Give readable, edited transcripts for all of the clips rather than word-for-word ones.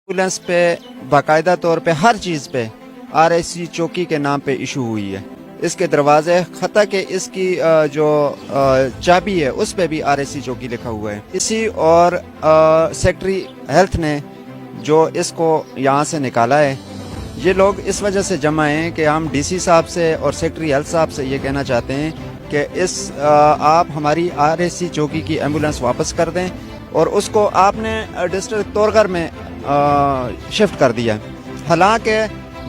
Ambulance पे बाकायदा तौर पे हर चीज़ पे RSC चौकी के नाम पे इशू हुई है। इसके दरवाजे खता के इसकी जो चाबी है उस पे भी RSC चौकी लिखा हुआ है। इसी और सेक्रेटरी हेल्थ ने जो इसको यहाँ से निकाला है, ये लोग इस वजह से जमा हैं कि हम DC साहब से और सेक्रेटरी हेल्थ साहब से ये कहना चाहते हैं कि आप हमारी RSC चौकी की एम्बुलेंस वापस कर दें और उसको आपने डिस्ट्रिक्ट तोरगर में शिफ्ट कर दिया। हालांकि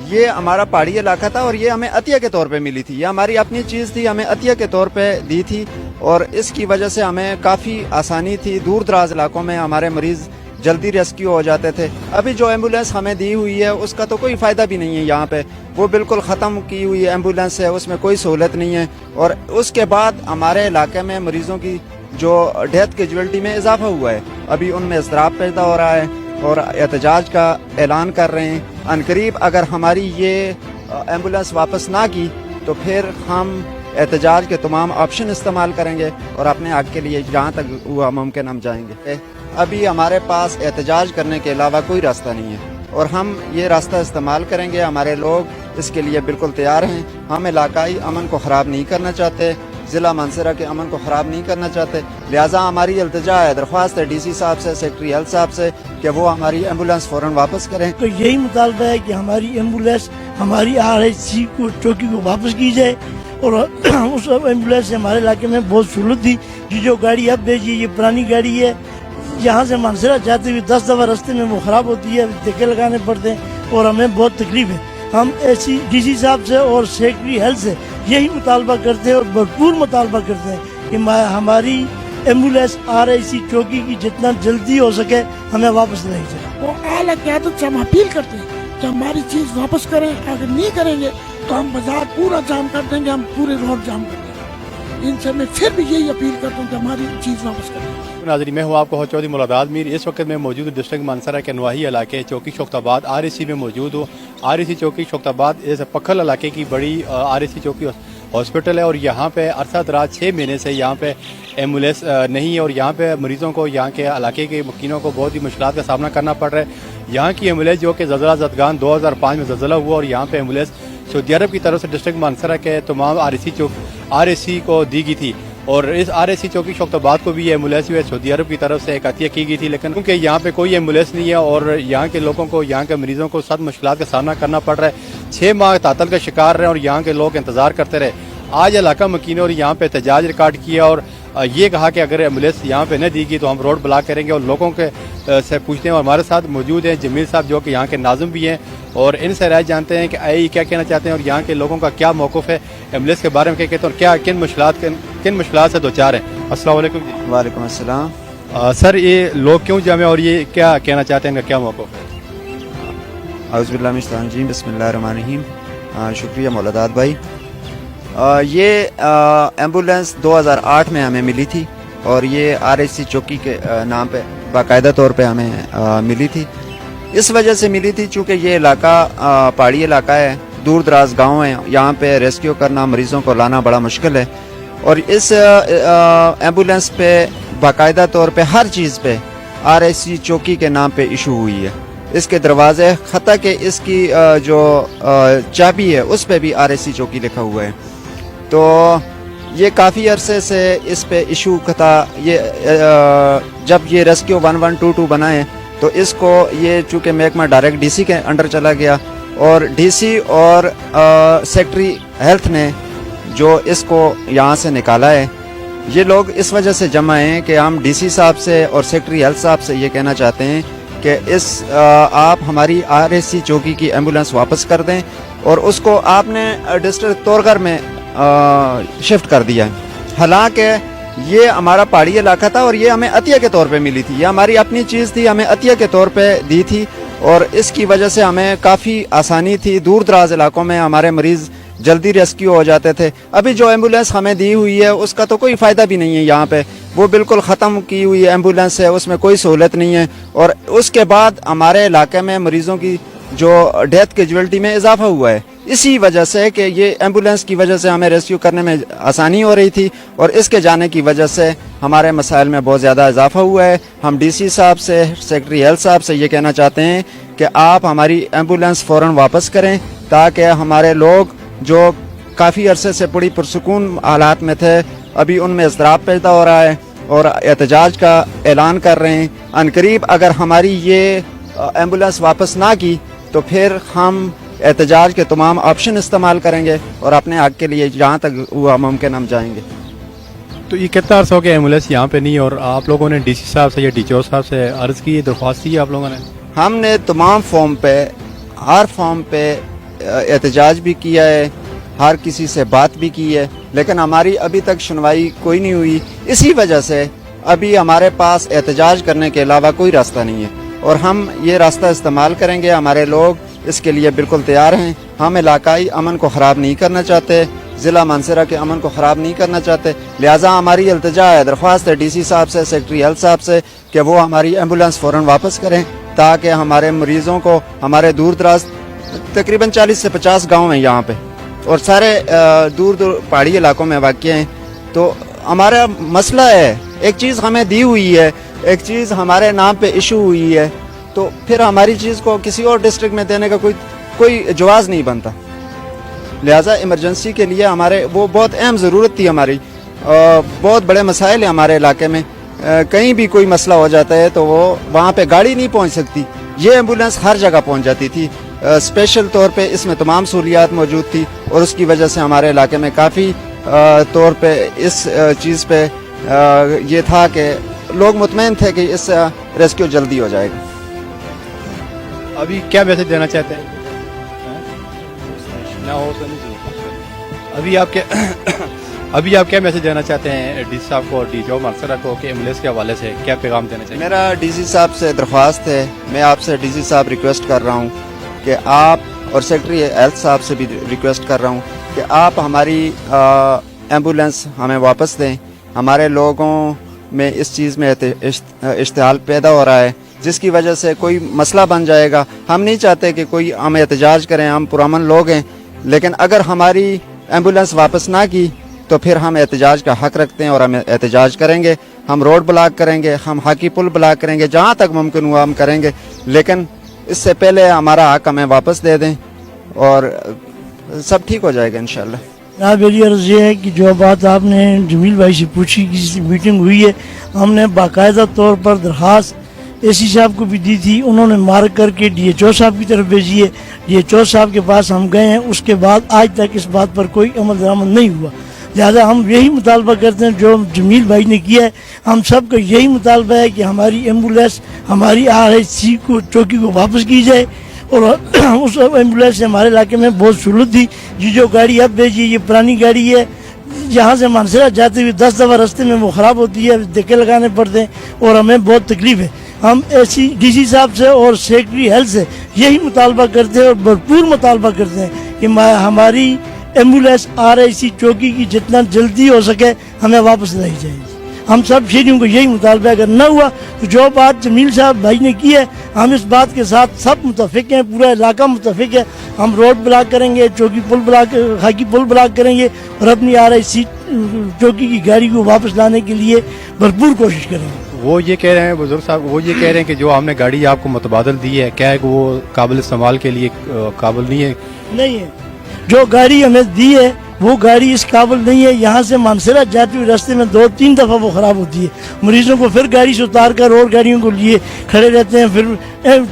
ये हमारा पहाड़ी इलाका था और ये हमें अतिया के तौर पे मिली थी, ये हमारी अपनी चीज़ थी, हमें अतिया के तौर पे दी थी और इसकी वजह से हमें काफ़ी आसानी थी। दूर दराज इलाकों में हमारे मरीज़ जल्दी रेस्क्यू हो जाते थे। अभी जो एम्बुलेंस हमें दी हुई है उसका तो कोई फ़ायदा भी नहीं है, यहाँ पे वो बिल्कुल ख़त्म की हुई एम्बुलेंस है, उसमें कोई सहूलत नहीं है। और उसके बाद हमारे इलाके में मरीज़ों की जो डेथ कैजुअल्टी में इजाफा हुआ है, अभी उनमें इज़्तिराब पैदा हो रहा है और एहतजाज का ऐलान कर रहे हैं। अनकरीब अगर हमारी ये एम्बुलेंस वापस ना की तो फिर हम एहतजाज के तमाम ऑप्शन इस्तेमाल करेंगे और अपने हक के लिए जहाँ तक हुआ मुमकिन हम जाएंगे। अभी हमारे पास एहतजाज करने के अलावा कोई रास्ता नहीं है और हम ये रास्ता इस्तेमाल करेंगे। हमारे लोग इसके लिए बिल्कुल तैयार हैं। हम इलाकाई अमन को ख़राब नहीं करना चाहते, ज़िला मानसरा के अमन को ख़राब नहीं करना चाहते, लिहाजा हमारी इल्तिजा है, दरख्वास्त है DC साहब से, सेक्रेटरी हेल्थ साहब से कि वो हमारी एम्बुलेंस फ़ौरन वापस करें। तो यही मुतालबा है कि हमारी एम्बुलेंस हमारी RSC को चौकी को वापस की जाए और उस एम्बुलेंस से हमारे इलाके में बहुत सहूलत थी। जो गाड़ी अब भेजी ये पुरानी गाड़ी है, यहाँ से मानसरा जाते हुए 10 दफ़ा रास्ते में वो ख़राब होती है, धक्के लगाने पड़ते हैं और हमें बहुत तकलीफ है। हम DC साहब से और सेक्रेटरी हेल्थ से यही मुतालबा करते हैं और भरपूर मुतालबा करते हैं कि हमारी एम्बुलेंस RSC चौकी की जितना जल्दी हो सके हमें वापस लाई जाए। वो आला क़यादत से हम अपील करते हैं कि हमारी चीज़ वापस करें। अगर नहीं करेंगे तो हम बाजार पूरा जाम कर देंगे, हम पूरे रोड जाम कर देंगे। इनसे मैं फिर भी यही अपील करता हूँ कि हमारी चीज़ वापस करें। नाज़रीन, मैं हूँ आपको चौधरी मुराद मीर। इस वक्त मैं मौजूद डिस्ट्रिक्ट मानसरा के नवाही इलाके चौकी शोख्ताबाद RSC में मौजूद हूँ। RSC चौकी शोख्ताबाद इस पखल इलाके की बड़ी RSC चौकी हॉस्पिटल है और यहाँ पे अरसा दराज 6 महीने से यहाँ पे एम्बुलेंस नहीं है और यहाँ पे मरीज़ों को, यहाँ के इलाके के मकीनों को बहुत ही मुश्किलात का सामना करना पड़ रहा है। यहाँ की एम्बुलेंस जो कि ज़लज़ला ज़दगान 2005 में ज़लज़ला हुआ और यहाँ पे एम्बुलेंस सऊदी अरब की तरफ से डिस्ट्रिक्ट मानसरा के तमाम RSC को दी गई थी और इस RSC चौकी शोख्ताबाद को भी ये एम्बुलेंस जो है सऊदी अरब की तरफ से एक अतिया की गई थी, लेकिन क्योंकि यहाँ पे कोई एम्बुलेंस नहीं है और यहाँ के लोगों को, यहाँ के मरीजों को सख्त मुश्किलात का सामना करना पड़ रहा है। 6 माह तातल का शिकार रहे और यहाँ के लोग इंतजार करते रहे। आज इलाका मकीनों और यहाँ पे एहतजाज रिकॉर्ड किया और ये कहा कि अगर एम्बुलेंस यहाँ पे न दी गई तो हम रोड ब्लॉक करेंगे और लोगों के से पूछते हैं। और हमारे साथ मौजूद हैं जमील साहब जो कि यहाँ के नाज़िम भी हैं और इनसे राय जानते हैं कि आई क्या कहना चाहते हैं और यहाँ के लोगों का क्या मौक़िफ़ है एम्बुलेंस के बारे में, क्या कहते हैं और क्या किन मुश्किलात से दो चार हैं। अस्सलाम वालेकुम जी। वालेकुम अस्सलाम। सर, ये लोग क्यों जमे और ये क्या कहना चाहते हैं, इनका क्या मौक़िफ़ है? औज़ु बिल्लाहि मिनश शैतानिर रजीम, बिस्मिल्लाहिर रहमानिर रहीम। शुक्रिया मौलादाद भाई। ये एम्बुलेंस 2008 में हमें मिली थी और ये RSC चौकी के नाम पे बाकायदा तौर पे हमें मिली थी। इस वजह से मिली थी चूँकि ये इलाका पहाड़ी इलाका है, दूर दराज गाँव है, यहाँ पे रेस्क्यू करना, मरीज़ों को लाना बड़ा मुश्किल है और इस एम्बुलेंस पे बाकायदा तौर पे हर चीज़ पे RSC चौकी के नाम पे इशू हुई है। इसके दरवाजे खता के इसकी जो चाबी है उस पे भी RSC चौकी लिखा हुआ है। तो ये काफ़ी अरसे से इस पे इशू था। ये जब ये रेस्क्यू 1122 बना है तो इसको ये चूँकि महकमा डायरेक्ट DC के अंडर चला गया और DC और सेक्रेटरी हेल्थ ने जो इसको यहाँ से निकाला है, ये लोग इस वजह से जमा हैं कि हम DC साहब से और सेक्रेटरी हेल्थ साहब से ये कहना चाहते हैं कि आप हमारी RSC चौकी की एम्बुलेंस वापस कर दें और उसको आपने डिस्ट्रिक्ट तोरगर में शिफ्ट कर दिया है। हालांकि ये हमारा पहाड़ी इलाका था और ये हमें अतिया के तौर पे मिली थी, ये हमारी अपनी चीज़ थी, हमें अतिया के तौर पे दी थी और इसकी वजह से हमें काफ़ी आसानी थी। दूर दराज इलाकों में हमारे मरीज़ जल्दी रेस्क्यू हो जाते थे। अभी जो एम्बुलेंस हमें दी हुई है उसका तो कोई फ़ायदा भी नहीं है, यहाँ पे वो बिल्कुल ख़त्म की हुई एम्बुलेंस है, उसमें कोई सहूलत नहीं है और उसके बाद हमारे इलाके में मरीज़ों की जो डेथ कैजुअल्टी में इजाफा हुआ है। اسی وجہ سے کہ یہ ایمبولینس کی وجہ سے ہمیں ریسکیو کرنے میں آسانی ہو رہی تھی، اور اس کے جانے کی وجہ سے ہمارے مسائل میں بہت زیادہ اضافہ ہوا ہے۔ ہم ڈی سی صاحب سے، سیکرٹری ہیلتھ صاحب سے یہ کہنا چاہتے ہیں کہ آپ ہماری ایمبولینس فوراً واپس کریں، تاکہ ہمارے لوگ جو کافی عرصے سے بڑی پرسکون حالات میں تھے، ابھی ان میں اضطراب پیدا ہو رہا ہے اور احتجاج کا اعلان کر رہے ہیں۔ عنقریب اگر ہماری یہ ایمبولینس واپس نہ کی تو پھر ہم احتجاج کے تمام آپشن استعمال کریں گے اور اپنے حق کے لیے جہاں تک ہوا ممکن ہم جائیں گے۔ تو یہ کتنا عرصہ ہو گیا ایمبولینس یہاں پہ نہیں، اور آپ لوگوں نے ڈی سی صاحب سے یا ڈی او صاحب سے عرض کی، درخواست کی آپ لوگوں نے؟ ہم نے تمام فارم پہ، ہر فارم پہ احتجاج بھی کیا ہے، ہر کسی سے بات بھی کی ہے، لیکن ہماری ابھی تک سنوائی کوئی نہیں ہوئی۔ اسی وجہ سے ابھی ہمارے پاس احتجاج کرنے کے علاوہ کوئی راستہ نہیں ہے، اور ہم یہ راستہ استعمال کریں گے۔ ہمارے لوگ اس کے لیے بالکل تیار ہیں۔ ہم علاقائی امن کو خراب نہیں کرنا چاہتے، ضلع مانسہرہ کے امن کو خراب نہیں کرنا چاہتے، لہٰذا ہماری التجا ہے، درخواست ہے ڈی سی صاحب سے، سیکرٹری ہیلتھ صاحب سے کہ وہ ہماری ایمبولینس فوراً واپس کریں، تاکہ ہمارے مریضوں کو، ہمارے دور دراز تقریباً 40 سے 50 گاؤں ہیں یہاں پہ، اور سارے دور دور پہاڑی علاقوں میں واقع ہیں، تو ہمارا مسئلہ ہے، ایک چیز ہمیں دی ہوئی ہے، ایک چیز ہمارے نام پہ ایشو ہوئی ہے، تو پھر ہماری چیز کو کسی اور ڈسٹرکٹ میں دینے کا کوئی جواز نہیں بنتا۔ لہٰذا ایمرجنسی کے لیے ہمارے وہ بہت اہم ضرورت تھی ہماری، بہت بڑے مسائل ہیں ہمارے علاقے میں، کہیں بھی کوئی مسئلہ ہو جاتا ہے تو وہ وہاں پہ گاڑی نہیں پہنچ سکتی، یہ ایمبولینس ہر جگہ پہنچ جاتی تھی، اسپیشل طور پہ اس میں تمام سہولیات موجود تھی، اور اس کی وجہ سے ہمارے علاقے میں کافی طور پہ اس چیز پہ یہ تھا کہ لوگ مطمئن تھے کہ اس ریسکیو جلدی ہو جائے گا۔ ابھی کیا میسج دینا چاہتے ہیں؟ ابھی آپ کیا میسج دینا چاہتے ہیں ڈی سی صاحب کو اور ڈی او مانسہرہ کو کہ ایمبولینس کے حوالے سے کیا پیغام دینا چاہیے؟ میرا ڈی سی صاحب سے درخواست ہے، میں آپ سے ڈی سی صاحب ریکویسٹ کر رہا ہوں کہ آپ، اور سیکرٹری ہیلتھ صاحب سے بھی ریکویسٹ کر رہا ہوں کہ آپ ہماری ایمبولینس ہمیں واپس دیں۔ ہمارے لوگوں میں اس چیز میں اشتعال پیدا ہو رہا ہے، جس کی وجہ سے کوئی مسئلہ بن جائے گا۔ ہم نہیں چاہتے کہ کوئی ہم احتجاج کریں، ہم پرامن لوگ ہیں، لیکن اگر ہماری ایمبولینس واپس نہ کی تو پھر ہم احتجاج کا حق رکھتے ہیں اور ہم احتجاج کریں گے، ہم روڈ بلاک کریں گے، ہم ہاکی پل بلاک کریں گے، جہاں تک ممکن ہوا ہم کریں گے، لیکن اس سے پہلے ہمارا حق ہمیں واپس دے دیں اور سب ٹھیک ہو جائے گا انشاءاللہ۔ جناب میری عرض یہ ہے کہ جو بات آپ نے جمیل بھائی سے پوچھی، کسی میٹنگ ہوئی ہے، ہم نے باقاعدہ طور پر درخواست اے سی صاحب کو بھی دی تھی، انہوں نے مارک کر کے ڈی ایچ او صاحب کی طرف بھیجی ہے، ڈی ایچ او صاحب کے پاس ہم گئے ہیں، اس کے بعد آج تک اس بات پر کوئی عمل درآمد نہیں ہوا۔ لہذا ہم یہی مطالبہ کرتے ہیں جو جمیل بھائی نے کیا ہے، ہم سب کا یہی مطالبہ ہے کہ ہماری ایمبولینس، ہماری RHC کو چوکی کو واپس کی جائے، اور اس ایمبولینس سے ہمارے علاقے میں بہت سہولت تھی۔ یہ جو گاڑی اب بھیجی یہ پرانی گاڑی ہے، یہاں سے مانسہرہ جاتے ہوئے 10 دفعہ راستے میں وہ خراب ہوتی ہے، دھکے لگانے پڑتے ہیں اور ہمیں بہت تکلیف ہے۔ ہم ایسی ڈی سی صاحب سے اور سیکرٹری ہیلتھ سے یہی مطالبہ کرتے ہیں اور بھرپور مطالبہ کرتے ہیں کہ ہماری ایمبولینس RHC چوکی کی جتنا جلدی ہو سکے ہمیں واپس لائی جائے۔ ہم سب شہریوں کو یہی مطالبہ، اگر نہ ہوا تو جو بات جمیل صاحب بھائی نے کی ہے ہم اس بات کے ساتھ سب متفق ہیں، پورا علاقہ متفق ہے۔ ہم روڈ بلاک کریں گے، چوکی پل بلاک، ہاکی پل بلاک کریں گے اور اپنی RHC چوکی کی گاڑی کو واپس لانے کے لیے بھرپور کوشش کریں گے۔ وہ یہ کہہ رہے ہیں بزرگ صاحب، وہ یہ کہہ رہے ہیں کہ جو ہم نے گاڑی آپ کو متبادل دی ہے، کیا ہے کہ وہ قابل استعمال کے لیے قابل نہیں ہے؟ نہیں ہے، جو گاڑی ہمیں دی ہے وہ گاڑی اس قابل نہیں ہے۔ یہاں سے مانسہرہ جاتے ہوئے راستے میں 2-3 دفعہ وہ خراب ہوتی ہے، مریضوں کو پھر گاڑی سے اتار کر اور گاڑیوں کو لیے کھڑے رہتے ہیں۔ پھر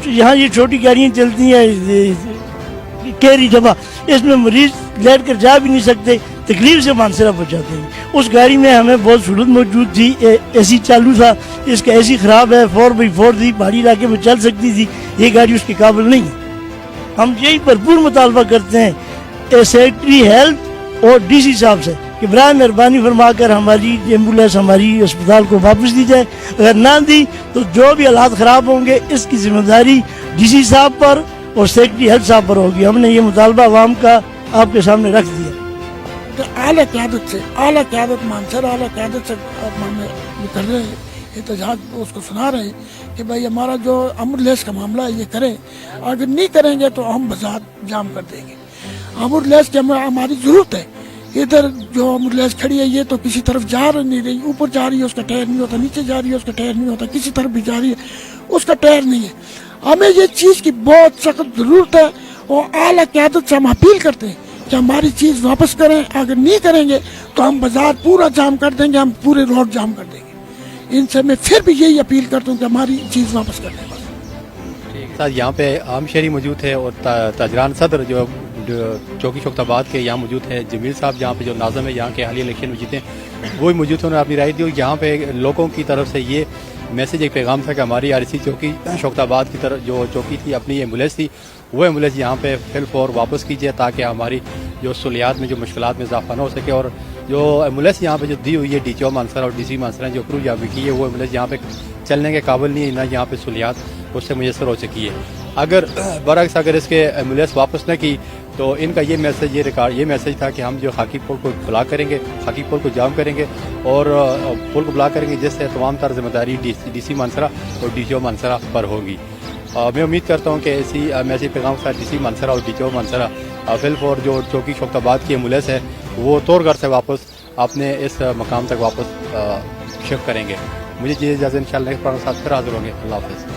یہاں یہ چھوٹی گاڑیاں چلتی ہیں کیری ڈبہ، اس میں مریض لیٹ کر جا بھی نہیں سکتے، تکلیف سے مانسہرہ پہنچاتے ہیں۔ اس گاڑی میں ہمیں بہت سہولت موجود تھی، اے سی چالو تھا، اس کا اے سی خراب ہے، 4x4 تھی، پہاڑی علاقے میں چل سکتی تھی، یہ گاڑی اس کے قابل نہیں ہے۔ ہم یہی بھرپور مطالبہ کرتے ہیں سیکرٹری ہیلتھ اور ڈی سی صاحب سے کہ برائے مہربانی فرما کر ہماری ایمبولینس ہماری اسپتال کو واپس دی جائے، اگر نہ دی تو جو بھی حالات خراب ہوں گے اس کی ذمہ داری ڈی سی صاحب پر اور سیکرٹری ہیلتھ صاحب پر ہوگی۔ ہم نے یہ مطالبہ عوام کا آپ کے سامنے رکھ دیا۔ اعلیٰ قیادت سے، اعلیٰ قیادت مانسہرہ اعلیٰ قیادت سے یہ کر رہے ہیں احتجاج، اس کو سنا رہے ہیں کہ بھائی ہمارا جو ایمبولینس کا معاملہ ہے یہ کریں، اگر نہیں کریں گے تو ہم بازار جام کر دیں گے۔ एम्बुलेंस की हमारी जरूरत है। इधर जो एम्बुलेंस खड़ी है ये तो किसी तरफ जा नहीं रही, ऊपर जा रही है उसका टायर नहीं होता, नीचे जा रही है उसका टायर नहीं होता, किसी तरफ भी जा रही है उसका टायर नहीं है। हमें ये चीज़ की बहुत सख्त ज़रूरत है और आला क़यादत से हम अपील करते हैं कि हमारी चीज़ वापस करें। अगर नहीं करेंगे तो हम बाजार पूरा जाम कर देंगे, हम पूरे रोड जाम कर देंगे। इनसे मैं फिर भी यही अपील करता हूँ कि हमारी चीज़ वापस कर दें। साथ यहाँ पे आम शहरी मौजूद है और ताजरान सदर जो चौकी शोख्ताबाद के यहाँ मौजूद है, जमील साहब जहाँ पे जो नाज़म है यहाँ के हालिया इलेक्शन में जीते वो ही मौजूद थे, उन्होंने अपनी राय दी। यहाँ पे लोगों की तरफ से ये मैसेज एक पैगाम था कि हमारी RSC चौकी शोख्ताबाद की तरफ जो चौकी थी अपनी एम्बुलेंस थी वो एम्बुलेंस यहाँ पे फिल फॉर वापस कीजिए ताकि हमारी जो सहूलियात में जो मुश्किलात में इजाफा न हो सके। और जो एम्बुलेंस यहाँ पे जो दी हुई है DCO मानसरा और DC मानसरा जो अप्रूव यहाँ पे की है वो एम्बुलेंस यहाँ पे चलने के काबिल नहीं है, ना यहाँ पे सहूलियात उससे मुयसर हो सकी है। अगर बरअक्स अगर इसके एम्बुलेंस वापस न की तो इनका ये मैसेज था कि हम जो खाकी पुल को ब्लॉक करेंगे, खाकी पुल को जाम करेंगे और पुल को ब्लॉक करेंगे, जिससे तमाम तर जिम्मेदारी DC मानसरा और DCO मानसरा पर होगी। मैं उम्मीद करता हूँ कि ऐसी पैगाम के साथ DC मानसरा और DCO मानसरा फिल फॉर जो चौकी शोख्ताबाद की एम्बुलेंस है वो तोड़घर से वापस अपने इस मकाम तक वापस शिफ्ट करेंगे। मुझे इजाज़त इंशाअल्लाह नेक्स्ट प्रोग्राम के साथ फिर हाजिर होंगे। अल्लाह हाफ़िज़।